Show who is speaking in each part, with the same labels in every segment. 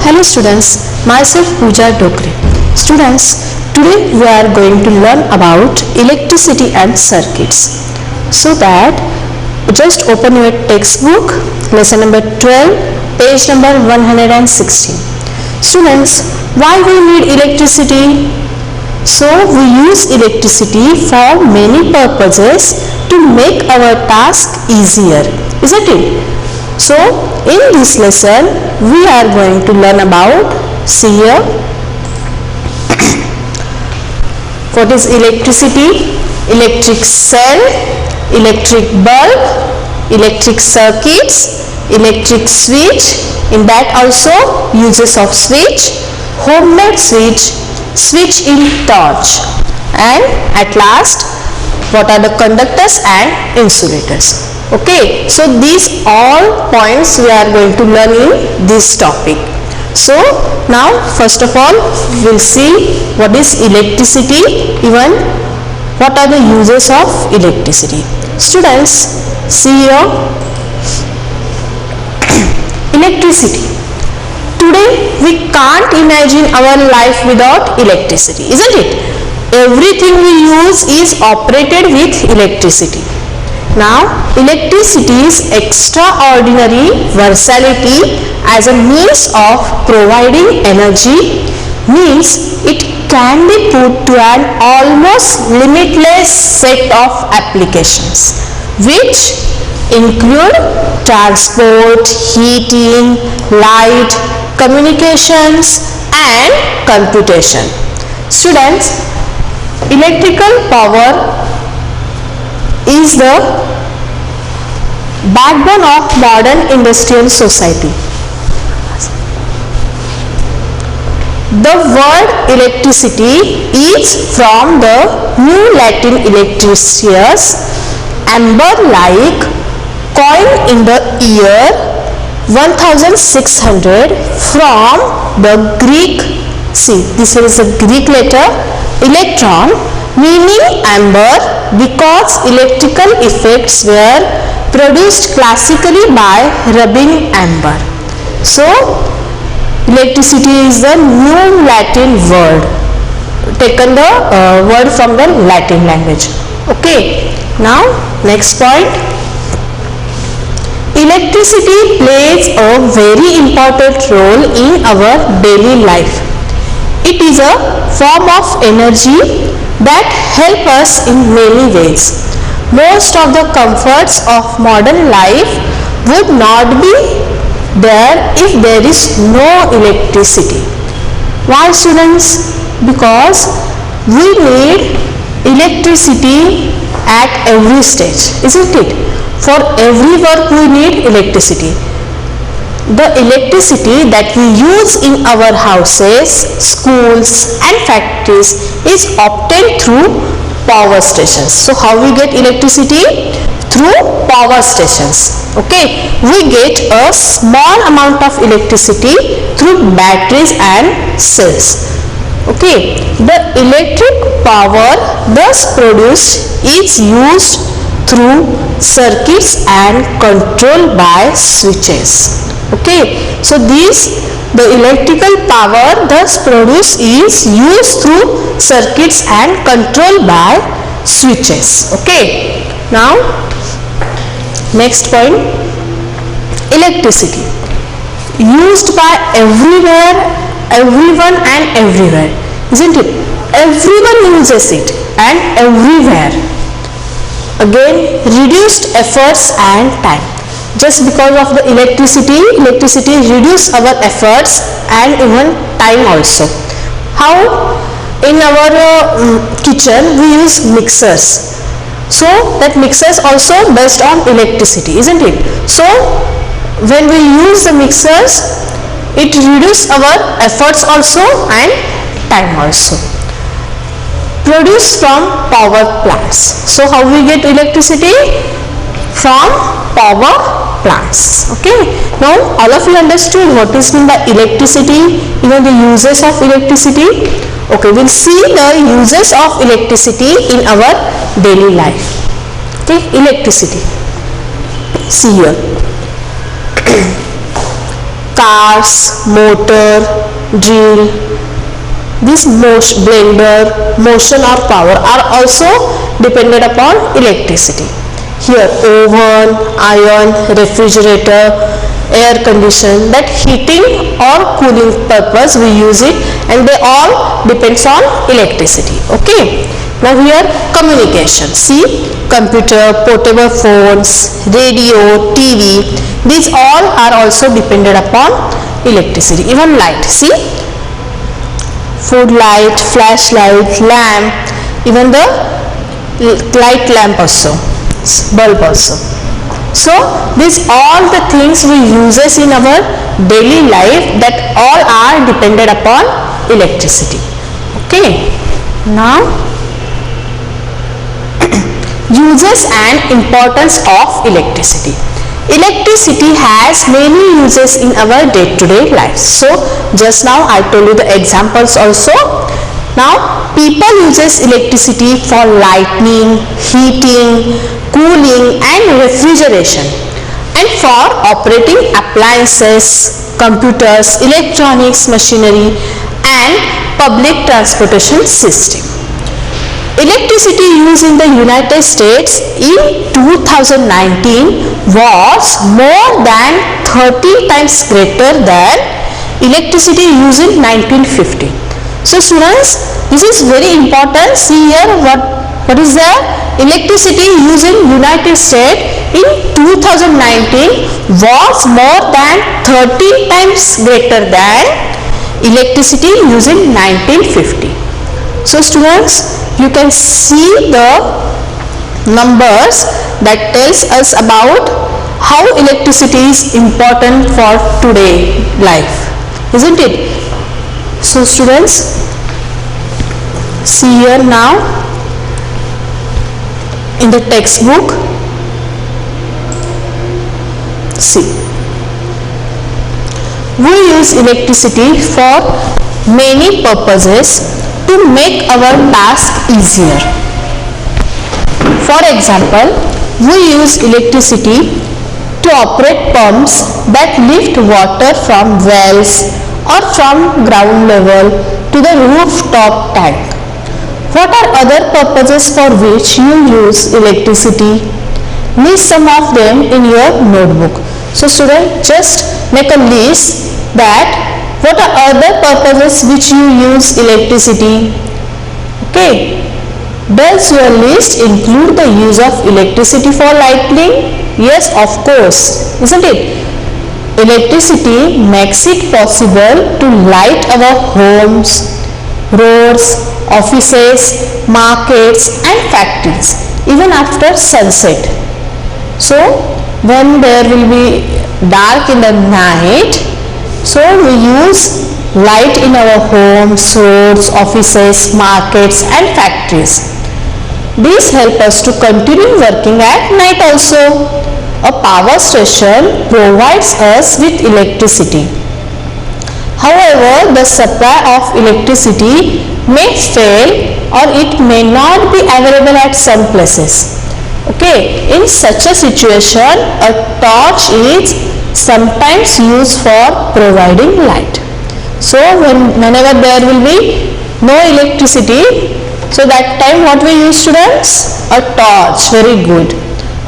Speaker 1: Hello students, myself Pooja Dokre. Students, today we are going to learn about electricity and circuits. So that just open your textbook, lesson number 12, page number 116. Students, why we need electricity? So we use electricity for many purposes to make our task easier, isn't it? So in this lesson we are going to learn about, see here, what is electricity, electric cell, electric bulb, electric circuits, electric switch, in that also uses of switch, homemade switch, switch in torch, and at last what are the conductors and insulators. Okay, so these all points we are going to learn in this topic. So now first of all we'll see what is electricity, even what are the uses of electricity. Students, see here, electricity. Today we can't imagine our life without electricity, isn't it? Everything we use is operated with electricity. Now, electricity's extraordinary versatility as a means of providing energy means it can be put to an almost limitless set of applications, which include transport, heating, light, communications and computation. Students, electrical power is the backbone of modern industrial society. The word electricity is from the New Latin electricius, amber-like, coined in the year 1600 from the Greek, see this is a Greek letter, electron, meaning amber, because electrical effects were produced classically by rubbing amber. So electricity is the New Latin word, taken the word from the Latin language. Okay, now next point. Electricity plays a very important role in our daily life. It is a form of energy that help us in many ways. Most of the comforts of modern life would not be there if there is no electricity. Why, students? Because we need electricity at every stage, isn't it? For every work we need electricity. The electricity that we use in our houses, schools and factories is obtained through power stations. So how we get electricity? Through power stations. Okay, we get a small amount of electricity through batteries and cells. Okay, the electric power thus produced is used through circuits and controlled by switches. Okay, so the electrical power thus produced is used through circuits and controlled by switches. Okay, now next point, electricity used by everywhere, everyone and everywhere, isn't it? Everyone uses it and everywhere. Again, reduced efforts and time. Just because of the electricity reduce our efforts and even time also. How? In our kitchen we use mixers. So that mixers also based on electricity, isn't it? So when we use the mixers, it reduce our efforts also and time also. Produced from power plants. So how we get electricity? From power plants. Okay, now all of you understood what is meant by electricity, even the uses of electricity. Okay, we'll see the uses of electricity in our daily life. Okay, electricity. See here. cars, motor, drill, this blender, motion or power are also dependent upon electricity. Here oven, iron, refrigerator, air condition, that heating or cooling purpose we use it, and they all depends on electricity. Okay. Now here communication. See, computer, portable phones, radio, TV, these all are also dependent upon electricity. Even light. See, food light, flashlight, lamp, even the light lamp also, bulb also. So these all the things we uses in our daily life, that all are dependent upon electricity. Okay. Now uses and importance of electricity. Electricity has many uses in our day-to-day life. So just now I told you the examples also. Now people uses electricity for lighting, heating, cooling and refrigeration, and for operating appliances, computers, electronics, machinery and public transportation system. Electricity used in the United States in 2019 was more than 30 times greater than electricity used in 1950. So students, this is very important. See here what is the electricity used in United States in 2019 was more than 30 times greater than electricity used in 1950. So students, you can see the numbers that tells us about how electricity is important for today life, isn't it? So students, see here now in the textbook, see, we use electricity for many purposes to make our task easier. For example, we use electricity to operate pumps that lift water from wells or from ground level to the rooftop tank. What are other purposes for which you use electricity? List some of them in your notebook. So students, just make a list that what are other purposes which you use electricity? Okay. Does your list include the use of electricity for lighting? Yes, of course, isn't it? Electricity makes it possible to light our homes, roads, offices, markets and factories even after sunset. So when there will be dark in the night, so we use light in our homes, roads, offices, markets and factories. These help us to continue working at night also. A power station provides us with electricity. However, the supply of electricity may fail or it may not be available at some places. Okay, in such a situation, a torch is sometimes used for providing light. So whenever there will be no electricity, so that time what we use, students? A torch. Very good.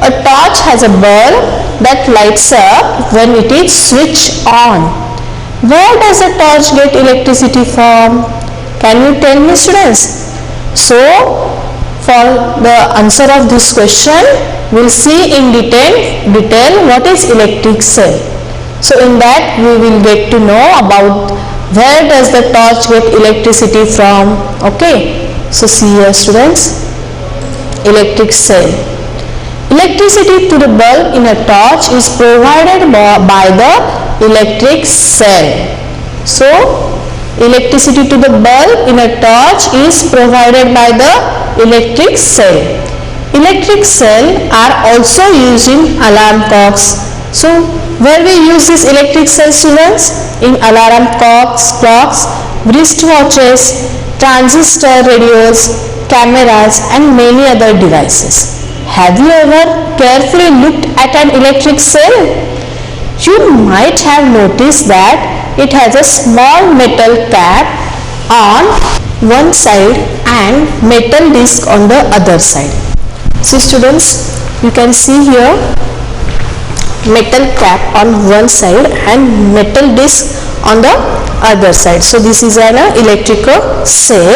Speaker 1: A torch has a bulb that lights up when it is switched on. Where does a torch get electricity from? Can you tell me, students? So for the answer of this question, we'll see in detail what is electric cell. So in that we will get to know about where does the torch get electricity from. Okay, so see here, students, electric cell. Electricity to the bulb in a torch is provided by the electric cell. So electricity to the bulb in a torch is provided by the electric cell. Electric cell are also used in alarm clocks. So where we use this electric cell, students? In alarm clocks, wristwatches, transistor radios, cameras and many other devices. Have you ever carefully looked at an electric cell? you might have noticed that it has a small metal cap on one side and metal disc on the other side. So students, you can see here metal cap on one side and metal disc on the other side. So this is an electrical cell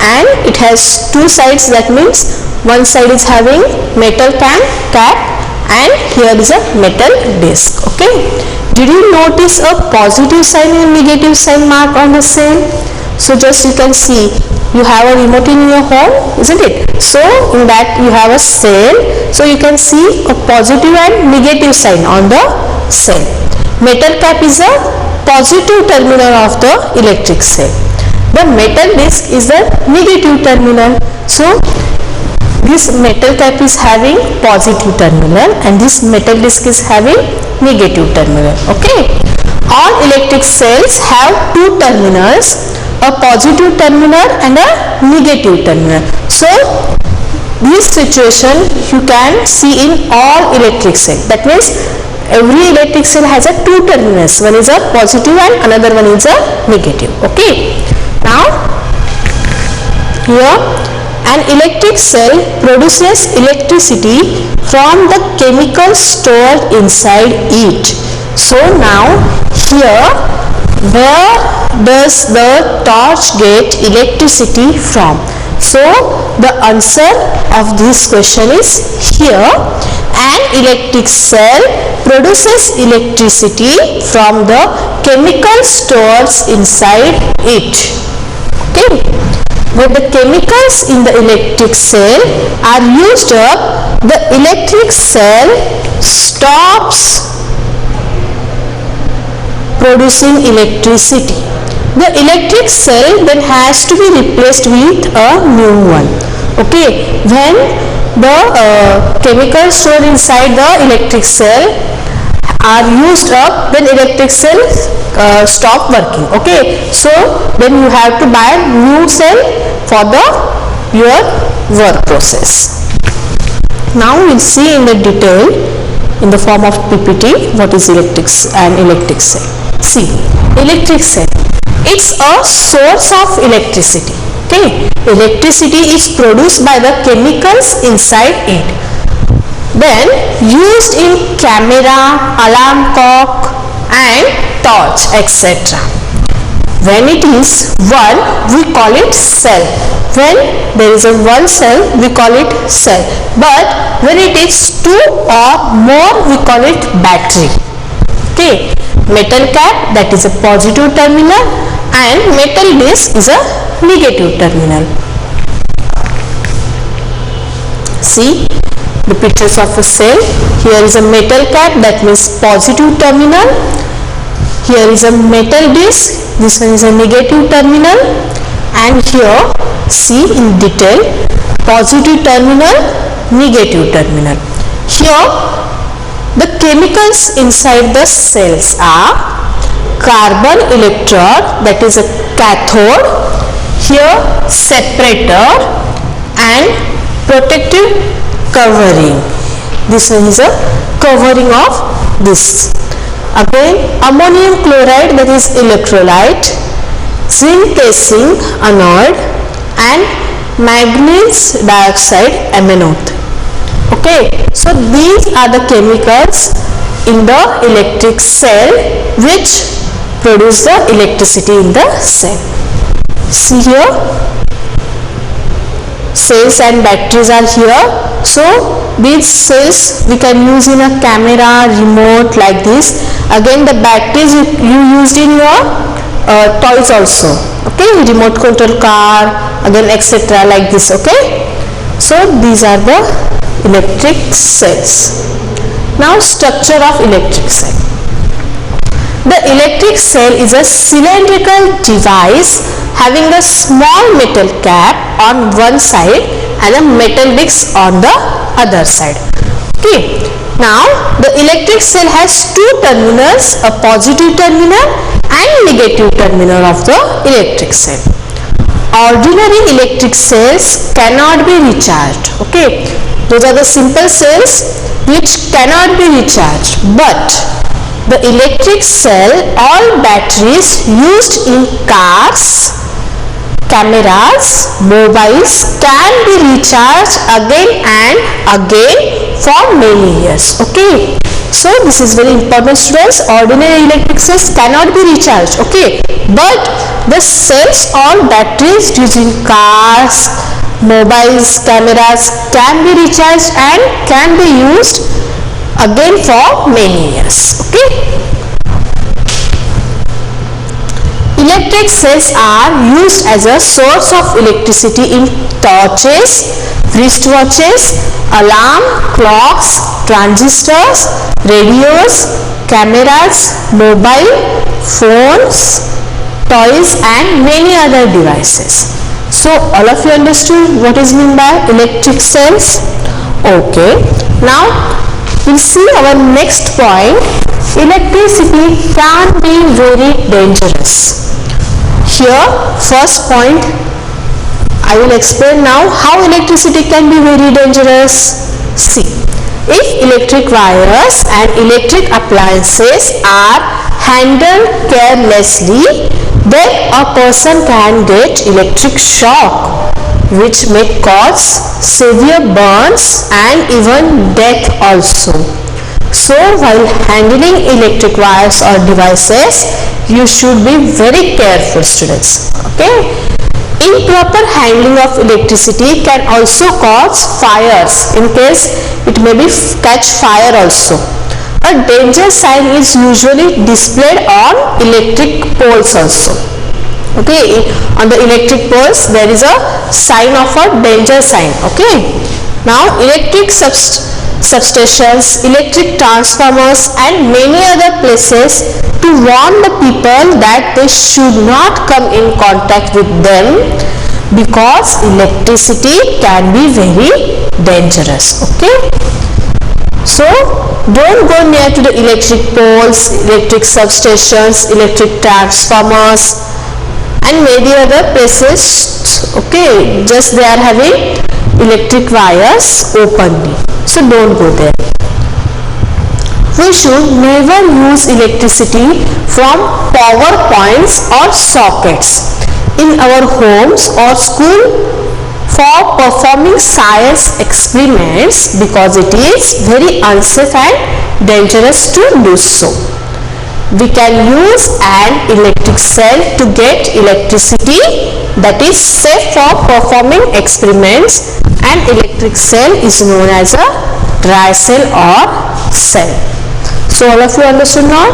Speaker 1: and it has two sides. That means one side is having metal cap and here is a metal disc. Okay, did you notice a positive sign and negative sign mark on the cell? So just you can see, you have a remote in your home, isn't it? So in that you have a cell, so you can see a positive and negative sign on the cell. Metal cap is a positive terminal of the electric cell. The metal disc is the negative terminal. So this metal cap is having positive terminal and this metal disc is having negative terminal. Okay, all electric cells have two terminals, a positive terminal and a negative terminal. So this situation you can see in all electric cells. That means every electric cell has a two terminals. One is a positive and another one is a negative. Okay, now here an electric cell produces electricity from the chemicals stored inside it. So now here, where does the torch get electricity from? So the answer of this question is here, an electric cell produces electricity from the chemical stores inside it. Okay, when the chemicals in the electric cell are used up, the electric cell stops producing electricity. The electric cell then has to be replaced with a new one. Okay, when the chemicals stored inside the electric cell are used up, then electric cells stop working. Okay, so then you have to buy new cell for your work process. Now we'll see in the detail in the form of PPT what is electric cell. See, electric cell, it's a source of electricity. Okay, electricity is produced by the chemicals inside it, then used in camera, alarm clock and torch, etc. When it is one, we call it cell. When there is a one cell, we call it cell. But when it is two or more, we call it battery. Okay, metal cap, that is a positive terminal, and metal disc is a negative terminal. See the pictures of a cell. Here is a metal cap, that means positive terminal. Here is a metal disc, this one is a negative terminal, and here see in detail positive terminal, negative terminal. Here the chemicals inside the cells are carbon electrode, that is a cathode, here separator and protective covering. This one is a covering of this. Again ammonium chloride, that is electrolyte, zinc casing anode and manganese dioxide anode. Okay, so these are the chemicals in the electric cell which produce the electricity in the cell. See here, cells and batteries are here. So these cells we can use in a camera, remote, like this. Again the batteries you used in your toys also. Okay, remote control car, again etc. like this. Okay, so these are the electric cells. Now structure of electric cell. The electric cell is a cylindrical device having a small metal cap on one side and a metal disc on the other side. Okay, now the electric cell has two terminals, a positive terminal and negative terminal of the electric cell. Ordinary electric cells cannot be recharged. Okay, those are the simple cells which cannot be recharged, but the electric cell or batteries used in cars, cameras, mobiles can be recharged again and again for many years. Okay, so this is very important, students. Ordinary electric cells cannot be recharged, okay, but the cells or batteries used in cars, mobiles, cameras can be recharged and can be used again for many years. Okay, electric cells are used as a source of electricity in torches, wristwatches, alarm clocks, transistors, radios, cameras, mobile phones, toys and many other devices. So all of you understood what is meant by electric cells? Okay, now we'll see our next point. Electricity can be very dangerous. Here, first point, I will explain now how electricity can be very dangerous. See, if electric wires and electric appliances are handled carelessly, then a person can get electric shock, which may cause severe burns and even death also. So while handling electric wires or devices, you should be very careful, students. Okay, improper handling of electricity can also cause fires, in case it may be catch fire also. A danger sign is usually displayed on electric poles also. Okay, on the electric poles there is a sign of a danger sign. Okay, now electric substations, electric transformers and many other places to warn the people that they should not come in contact with them, because electricity can be very dangerous. Okay, so don't go near to the electric poles, electric substations, electric transformers and many other places. Okay, just they are having electric wires openly, so don't go there. We should never use electricity from power points or sockets in our homes or school for performing science experiments, because it is very unsafe and dangerous to do so. We can use an electric cell to get electricity, that is safe for performing experiments, and electric cell is known as a dry cell or cell. So all of you understood now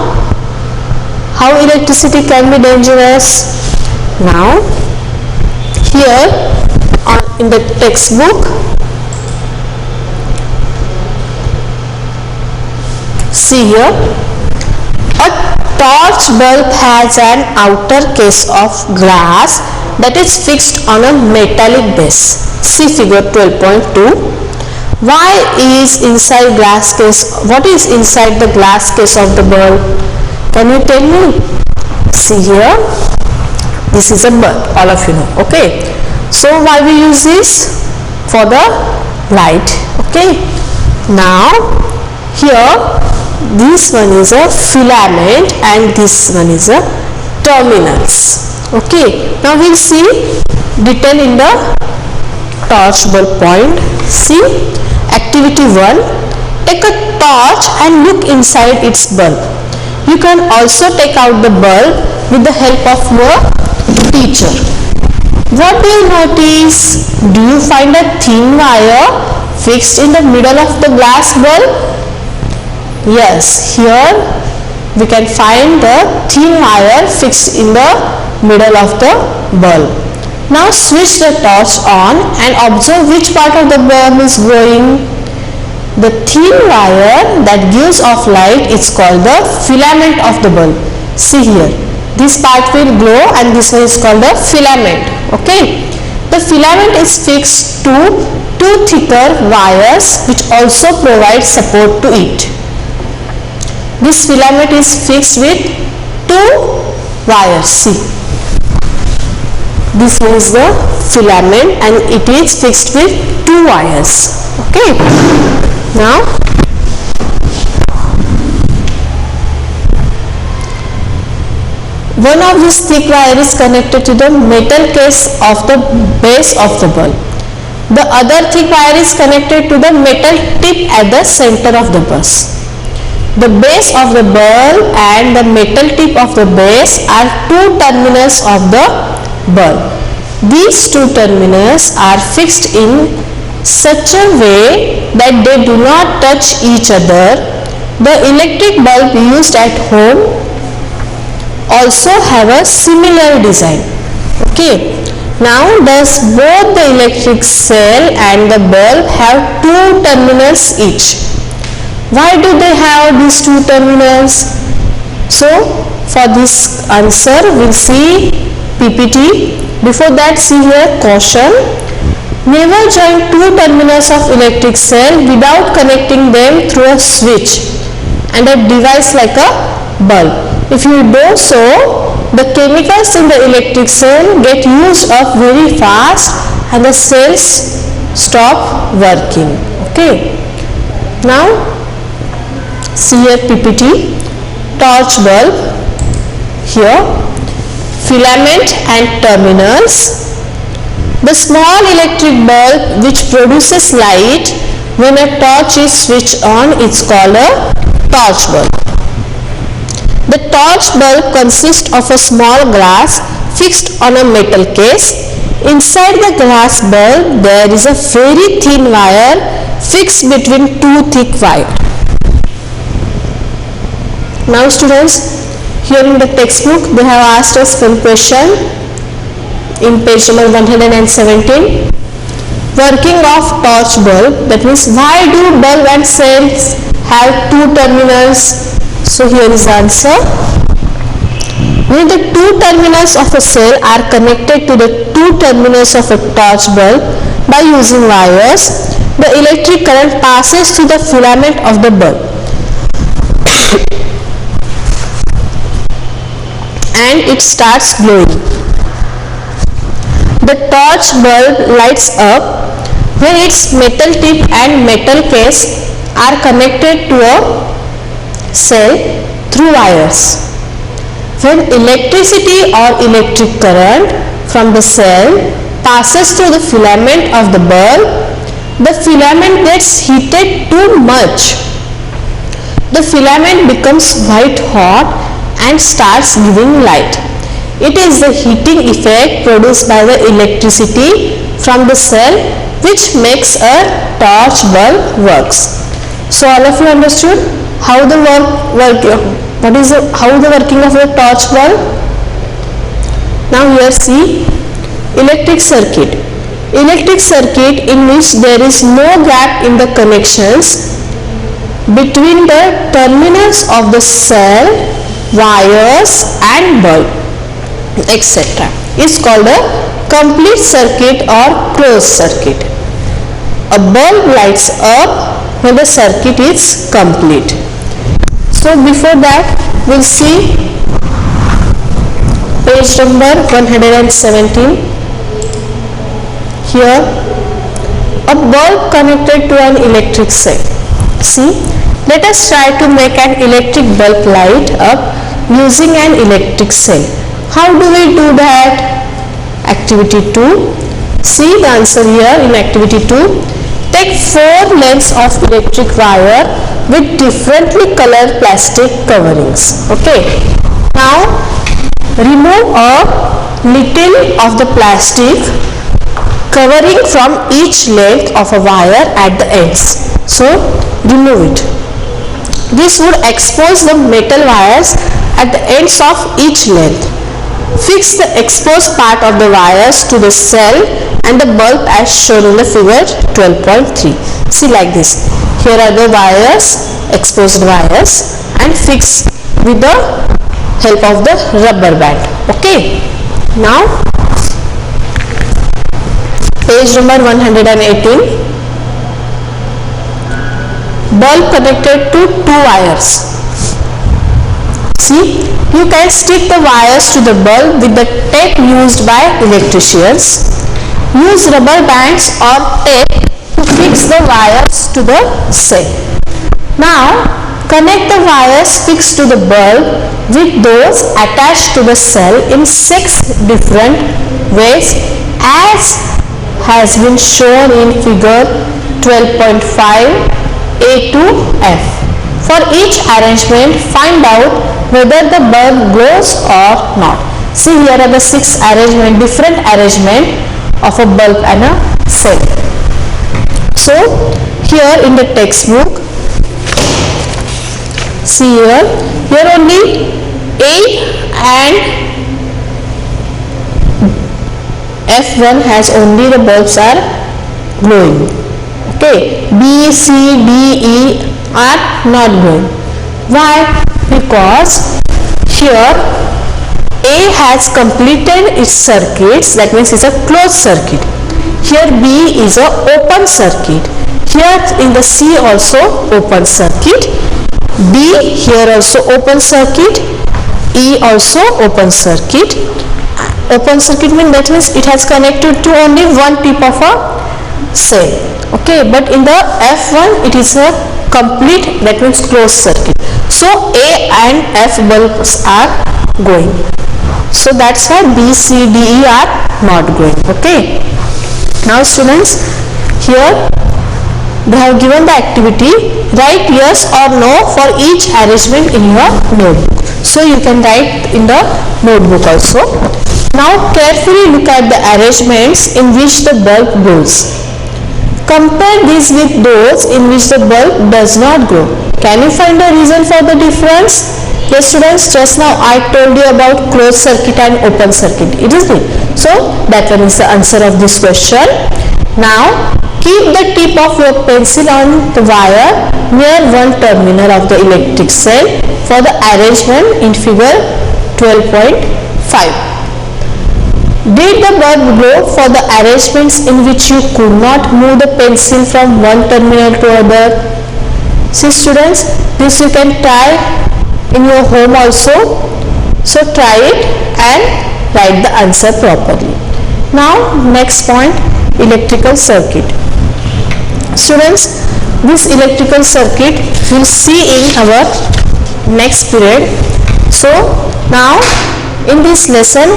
Speaker 1: how electricity can be dangerous. Now here in the textbook, see here, a torch bulb has an outer case of glass that is fixed on a metallic base. See figure 12.2. Why is inside glass case? What is inside the glass case of the bulb? Can you tell me? See here, this is a bulb, all of you know. Okay, so why we use this? For the light. Okay, now here this one is a filament and this one is a terminals. Okay, now we'll see detail in the torch bulb point. See, activity 1, take a torch and look inside its bulb. You can also take out the bulb with the help of your teacher. What do you notice? Do you find a thin wire fixed in the middle of the glass bulb? Yes, here we can find the thin wire fixed in the middle of the bulb. Now switch the torch on and observe which part of the bulb is glowing. The thin wire that gives off light is called the filament of the bulb. See here, this part will glow and this one is called the filament. Okay, the filament is fixed to two thicker wires which also provide support to it. This filament is fixed with two wires. See, this one is the filament and it is fixed with two wires. Okay, now One of these thick wire is connected to the metal case of the base of the bulb. The other thick wire is connected to the metal tip at the center of the bus. The base of the bulb and the metal tip of the base are two terminals of the bulb. These two terminals are fixed in such a way that they do not touch each other. The electric bulb used at home also have a similar design. Okay. Now, does both the electric cell and the bulb have two terminals each? Why do they have these two terminals? So, for this answer, we'll see PPT. Before that, see here caution. Never join two terminals of electric cell without connecting them through a switch and a device like a bulb. If you do so, the chemicals in the electric cell get used up very fast and the cells stop working. Okay. Now, see here PPT, torch bulb, here filament and terminals. The small electric bulb which produces light when a torch is switched on is called a torch bulb. The torch bulb consists of a small glass fixed on a metal case. Inside the glass bulb there is a very thin wire fixed between two thick wires. Now students, here in the textbook they have asked us one question in page number 117. Working of torch bulb, that means why do bulb and cells have two terminals? So here is the answer. When the two terminals of a cell are connected to the two terminals of a torch bulb by using wires, the electric current passes through the filament of the bulb and it starts glowing. The torch bulb lights up when its metal tip and metal case are connected to a cell through wires. When electricity or electric current from the cell passes through the filament of the bulb, the filament gets heated too much. The filament becomes white hot and starts giving light. It is the heating effect produced by the electricity from the cell which makes a torch bulb works. So all of you understood how the how the working of the torch bulb? Now here see electric circuit. Electric circuit in which there is no gap in the connections between the terminals of the cell, wires and bulb, etc. is called a complete circuit or closed circuit. A bulb lights up when the circuit is complete. So before that we'll see page number 117. Here a bulb connected to an electric cell. See, let us try to make an electric bulb light up using an electric cell. How do we do that? Activity 2. See the answer here in activity 2. Take 4 lengths of electric wire with differently colored plastic coverings. Okay. Now remove a little of the plastic covering from each length of a wire at the ends. So remove it. This would expose the metal wires at the ends of each length. Fix the exposed part of the wires to the cell and the bulb as shown in the figure 12.3. See like this. Here are the wires, exposed wires, and fix with the help of the rubber band. Okay. Now page number 118. Bulb connected to 2 wires. See, you can stick the wires to the bulb with the tape used by electricians. Use rubber bands or tape to fix the wires to the cell. Now, Connect the wires fixed to the bulb with those attached to the cell in 6 different ways as has been shown in figure 12.5 A to F. For each arrangement, find out whether the bulb glows or not. See, here are the 6 different arrangement of a bulb and a cell. So here in the textbook, see here only A and F1 has only the bulbs are glowing. Okay, B, C, D, E are not glowing. Why? Because here A has completed its circuits, that means it's a closed circuit. Here B is a open circuit. Here in the C also open circuit. D here also open circuit. E also open circuit. Open circuit means it has connected to only one tip of a cell. Okay, but in the F1 it is a complete, that means closed circuit. So A and F bulbs are going. So that's why B, C, D, E are not going. Okay. Now students, here they have given the activity, write yes or no for each arrangement in your notebook. So you can write in the notebook also. Now carefully look at the arrangements in which the bulb glows. Compare these with those in which the bulb does not glow. Can you find a reason for the difference? Yes students, just now I told you about closed circuit and open circuit. It is it. So that one is the answer of this question. Now keep the tip of your pencil on the wire near one terminal of the electric cell for the arrangement in figure 12.5. Did the bulb glow for the arrangements in which you could not move the pencil from one terminal to other? See students, this you can try in your home also. So try it and write the answer properly. Now next point, electrical circuit. Students, this electrical circuit we'll see in our next period. So now in this lesson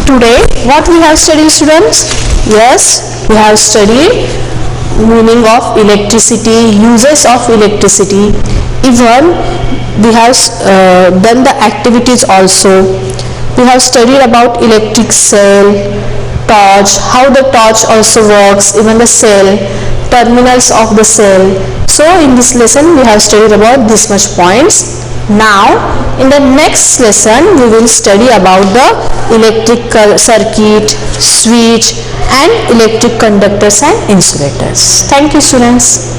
Speaker 1: today, what we have studied students? Yes, we have studied meaning of electricity, uses of electricity. Even we have done the activities also. We have studied about electric cell, torch, how the torch also works, even the cell, terminals of the cell. So in this lesson we have studied about this much points. Now in the next lesson we will study about the electrical circuit, switch and electric conductors and insulators. Thank you students.